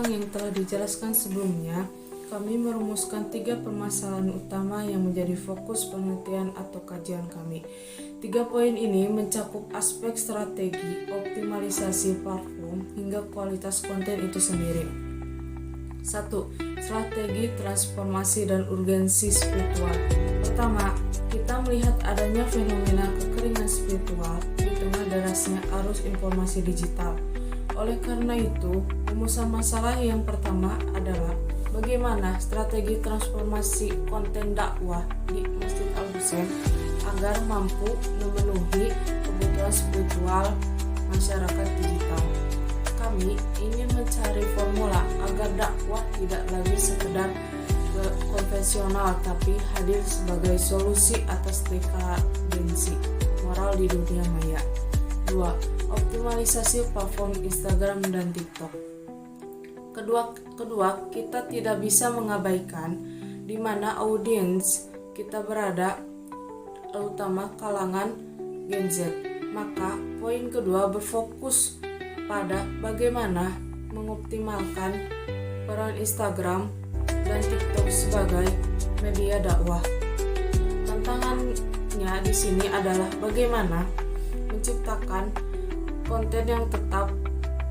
belakang yang telah dijelaskan sebelumnya, kami merumuskan 3 permasalahan utama yang menjadi fokus penelitian atau kajian kami. 3 poin ini mencakup aspek strategi, optimalisasi platform, hingga kualitas konten itu sendiri. 1. Strategi transformasi dan urgensi spiritual. Pertama, kita melihat adanya fenomena kekeringan spiritual di tengah derasnya arus informasi digital. Oleh karena itu, rumusan masalah yang pertama adalah bagaimana strategi transformasi konten dakwah di Masjid Al-Husain agar mampu memenuhi kebutuhan spiritual masyarakat digital. Kami ingin mencari formula agar dakwah tidak lagi sekedar konvensional tapi hadir sebagai solusi atas dekadensi moral di dunia maya. 2. Optimalisasi platform Instagram dan TikTok. Kedua, kita tidak bisa mengabaikan di mana audiens kita berada, terutama kalangan Gen Z. Maka, poin kedua berfokus pada bagaimana mengoptimalkan peran Instagram dan TikTok sebagai media dakwah. Tantangannya di sini adalah bagaimana menciptakan konten yang tetap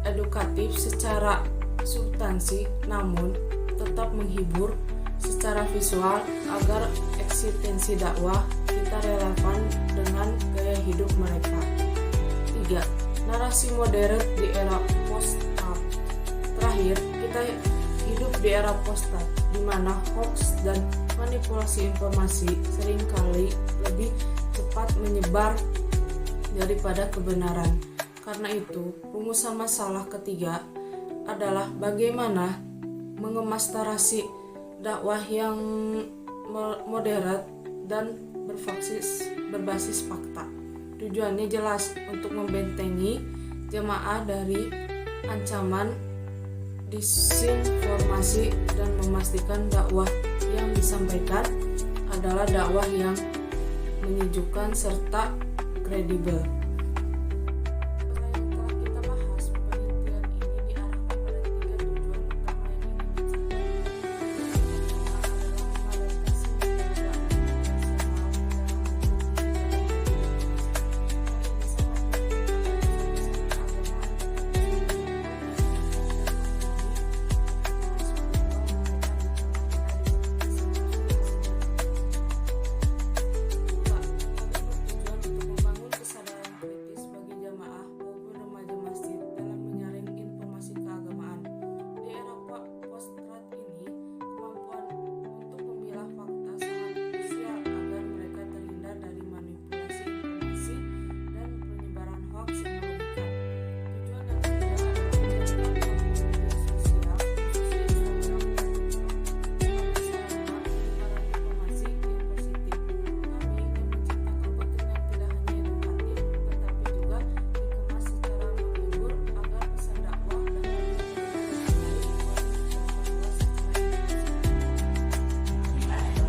edukatif secara substansi namun tetap menghibur secara visual agar eksistensi dakwah kita relevan dengan gaya hidup mereka. 3. Narasi modern di era post-up. Terakhir, kita hidup di era post-up di mana hoax dan manipulasi informasi seringkali lebih cepat menyebar daripada kebenaran. Karena itu, rumusan masalah ketiga adalah bagaimana mengemas narasi dakwah yang moderat dan berbasis fakta. Tujuannya jelas untuk membentengi jemaah dari ancaman disinformasi dan memastikan dakwah yang disampaikan adalah dakwah yang menyejukkan serta kredibel.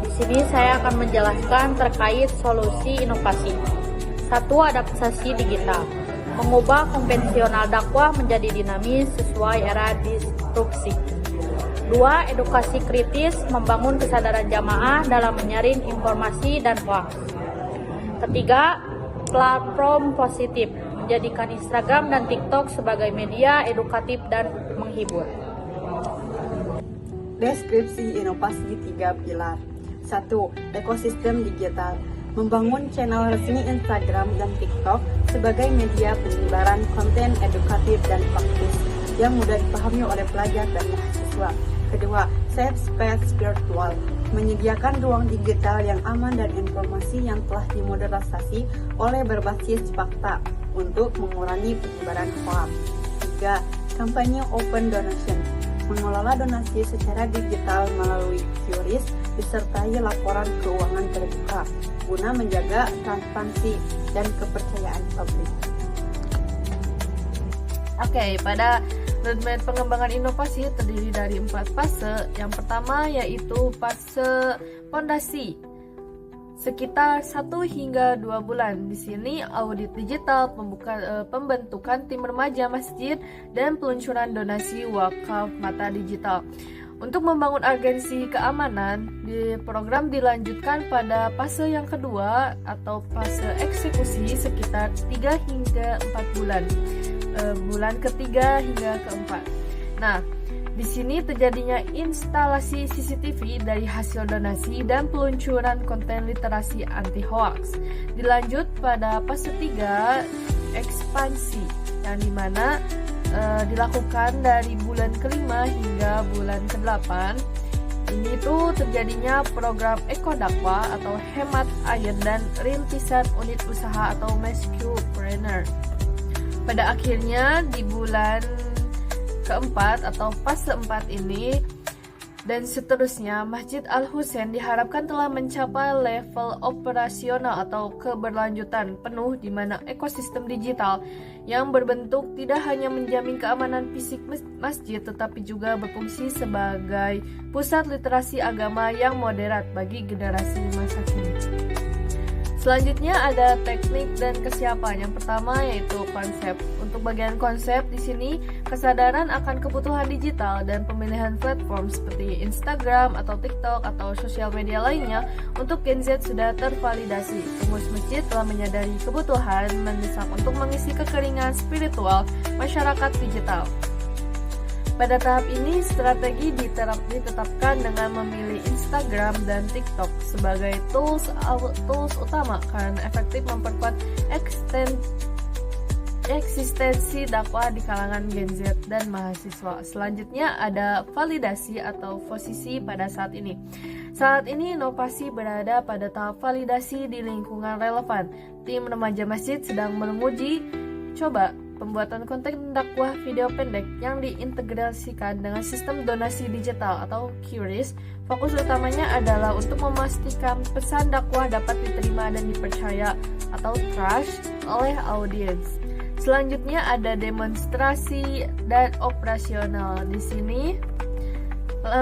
Di sini saya akan menjelaskan terkait solusi inovasi. 1. Adaptasi digital. Mengubah konvensional dakwah menjadi dinamis sesuai era disrupsi. 2. Edukasi kritis, membangun kesadaran jamaah dalam menyaring informasi dan hoax. 3. Platform positif, menjadikan Instagram dan TikTok sebagai media edukatif dan menghibur. Deskripsi inovasi 3 pilar. 1. Ekosistem digital. Membangun channel resmi Instagram dan TikTok sebagai media penyebaran konten edukatif dan praktis yang mudah dipahami oleh pelajar dan mahasiswa. Kedua, safe space virtual. Menyediakan ruang digital yang aman dan informasi yang telah dimodernisasi oleh berbasis fakta untuk mengurangi penyebaran hoax. 3. Kampanye open donation. Mengelola donasi secara digital melalui QRIS disertai laporan keuangan terbuka guna menjaga transparansi dan kepercayaan publik. Oke, pada roadmap pengembangan inovasi terdiri dari 4 fase. Yang pertama yaitu fase fondasi. sekitar 1 hingga 2 bulan. Di sini audit digital, pembentukan tim remaja masjid, dan peluncuran donasi wakaf mata digital. Untuk membangun agensi keamanan, di program dilanjutkan pada fase yang kedua atau fase eksekusi sekitar 3 hingga 4 bulan. Bulan ketiga hingga keempat. Nah, di sini terjadinya instalasi CCTV dari hasil donasi dan peluncuran konten literasi anti hoax. Dilanjut pada fase 3 ekspansi, yang dimana dilakukan dari bulan kelima hingga bulan ke-8. Ini tuh terjadinya program Eko Dakwah atau hemat air dan rintisan unit usaha atau Meskupreneur. Pada akhirnya di bulan keempat atau fase 4 ini dan seterusnya, Masjid Al-Husain diharapkan telah mencapai level operasional atau keberlanjutan penuh di mana ekosistem digital yang berbentuk tidak hanya menjamin keamanan fisik masjid tetapi juga berfungsi sebagai pusat literasi agama yang moderat bagi generasi masa kini. Selanjutnya ada teknik dan kesiapan. Yang pertama yaitu konsep. Untuk bagian konsep di sini kesadaran akan kebutuhan digital dan pemilihan platform seperti Instagram atau TikTok atau sosial media lainnya untuk Gen Z sudah tervalidasi. Pengurus masjid telah menyadari kebutuhan mendesak untuk mengisi kekeringan spiritual masyarakat digital. Pada tahap ini, strategi ditetapkan dengan memilih Instagram dan TikTok sebagai tools utama karena efektif memperkuat eksistensi dakwah di kalangan Gen Z dan mahasiswa. Selanjutnya ada validasi atau posisi pada saat ini. Saat ini inovasi berada pada tahap validasi di lingkungan relevan. Tim remaja masjid sedang menguji coba pembuatan konten dakwah video pendek yang diintegrasikan dengan sistem donasi digital atau QRIS. Fokus utamanya adalah untuk memastikan pesan dakwah dapat diterima dan dipercaya atau trust oleh audiens. Selanjutnya ada demonstrasi dan operasional. Di sini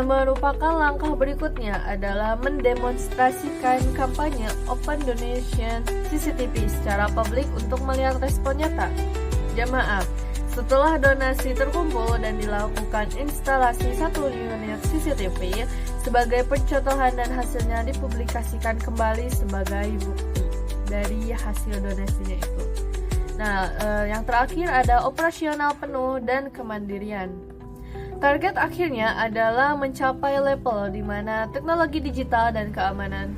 merupakan langkah berikutnya adalah mendemonstrasikan kampanye Open Donation CCTV secara publik untuk melihat respon nyata jamaah. Setelah donasi terkumpul dan dilakukan instalasi 1 unit CCTV sebagai pencontohan dan hasilnya dipublikasikan kembali sebagai bukti dari hasil donasinya itu. Nah, yang terakhir ada operasional penuh dan kemandirian. Target akhirnya adalah mencapai level di mana teknologi digital dan keamanan.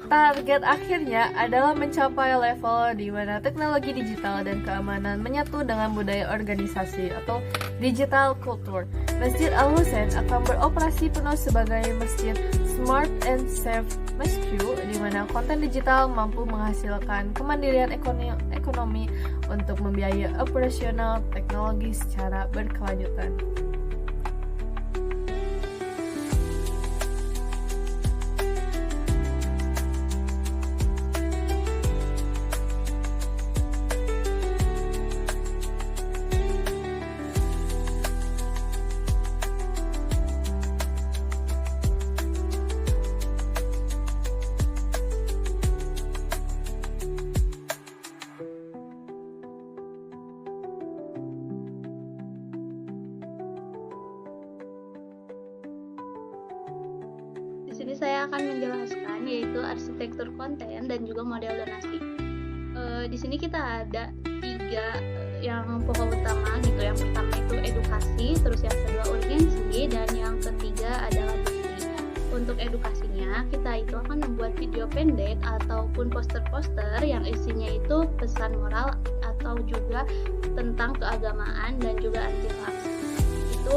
Target akhirnya adalah mencapai level di mana teknologi digital dan keamanan menyatu dengan budaya organisasi atau digital culture. Masjid Al-Husain akan beroperasi penuh sebagai masjid smart and safe Mesku, di mana konten digital mampu menghasilkan kemandirian ekonomi untuk membiayai operasional teknologi secara berkelanjutan. Di sini saya akan menjelaskan yaitu arsitektur konten dan juga model donasi. Di sini kita ada 3 yang pokok utama gitu. Yang pertama itu edukasi, terus yang kedua urgensi, dan yang ketiga adalah bukti. Untuk edukasinya kita itu akan membuat video pendek ataupun poster-poster yang isinya itu pesan moral atau juga tentang keagamaan dan juga anti hoax. Itu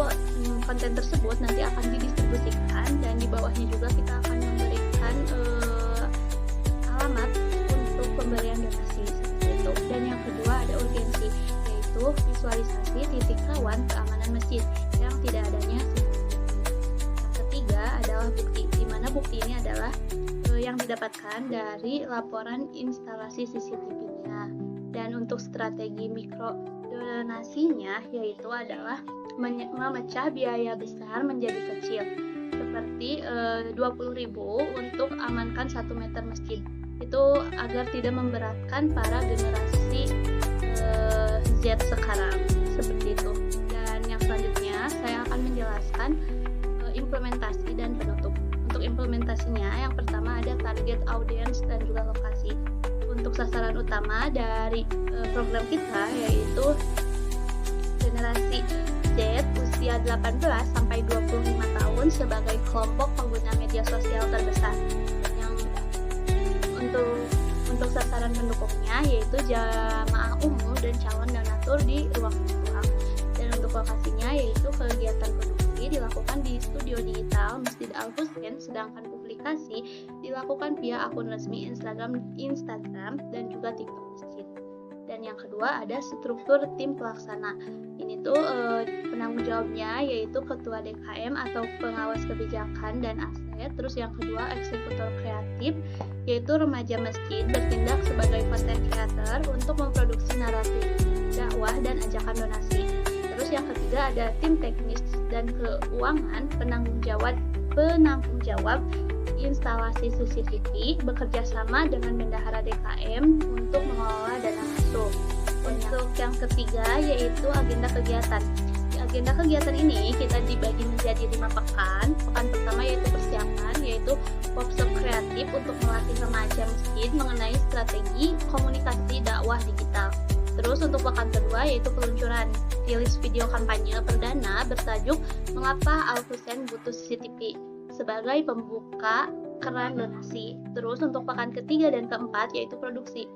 konten tersebut nanti akan didistribusikan dan di bawahnya juga kita akan memberikan alamat untuk pemberian donasi seperti itu. Dan yang kedua ada urgensi, yaitu visualisasi titik rawan keamanan masjid yang tidak adanya CCTV. Yang ketiga adalah bukti, di mana bukti ini adalah yang didapatkan dari laporan instalasi CCTV-nya. Dan untuk strategi mikro donasinya yaitu adalah memecah biaya besar menjadi kecil. seperti 20.000 untuk amankan 1 meter masjid. Itu agar tidak memberatkan para generasi Z sekarang, seperti itu. Dan yang selanjutnya saya akan menjelaskan implementasi dan penutup. Untuk implementasinya, yang pertama ada target audience dan juga lokasi. Untuk sasaran utama dari program kita yaitu generasi Z usia 18 sampai 25 tahun sebagai kelompok pengguna media sosial terbesar. Yang untuk sasaran pendukungnya yaitu jamaah umum dan calon donatur di ruang-ruang. Dan untuk lokasinya yaitu kegiatan produksi dilakukan di studio digital Masjid Al-Husain, sedangkan publikasi dilakukan via akun resmi Instagram dan juga TikTok masjid. Dan yang kedua ada struktur tim pelaksana. Ini tuh penanggung jawabnya yaitu ketua DKM atau pengawas kebijakan dan aset. Terus yang kedua eksekutor kreatif yaitu remaja masjid bertindak sebagai content creator untuk memproduksi naratif dakwah dan ajakan donasi. Terus yang ketiga ada tim teknis dan keuangan penanggung jawab instalasi CCTV bekerja sama dengan bendahara DKM untuk mengelola dana masuk. Untuk yang ketiga yaitu agenda kegiatan. Di agenda kegiatan ini kita dibagi menjadi 5 pekan. Pekan pertama yaitu persiapan, yaitu workshop kreatif untuk melatih remaja masjid mengenai strategi komunikasi dakwah digital. Terus untuk pekan kedua yaitu peluncuran rilis video kampanye perdana bertajuk Mengapa Al-Husain Butuh CCTV sebagai pembuka keran donasi. Terus untuk pekan ketiga dan keempat yaitu produksi,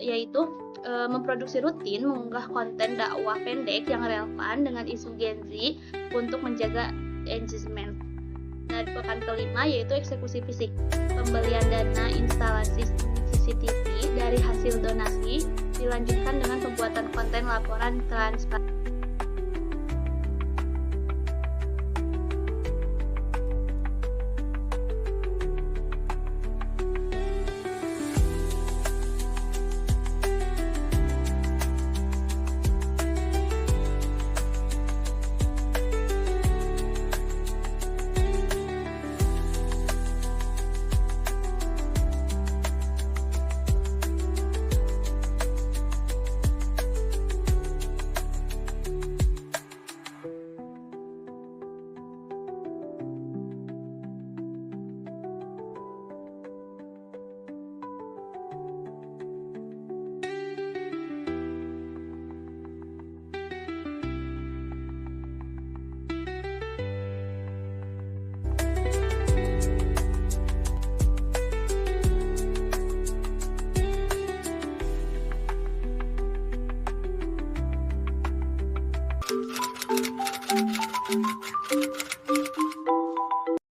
yaitu memproduksi rutin mengunggah konten dakwah pendek yang relevan dengan isu Gen Z untuk menjaga engagement. Dan pekan kelima yaitu eksekusi fisik, pembelian dana instalasi CCTV dari hasil donasi dilanjutkan dengan pembuatan konten laporan transparan.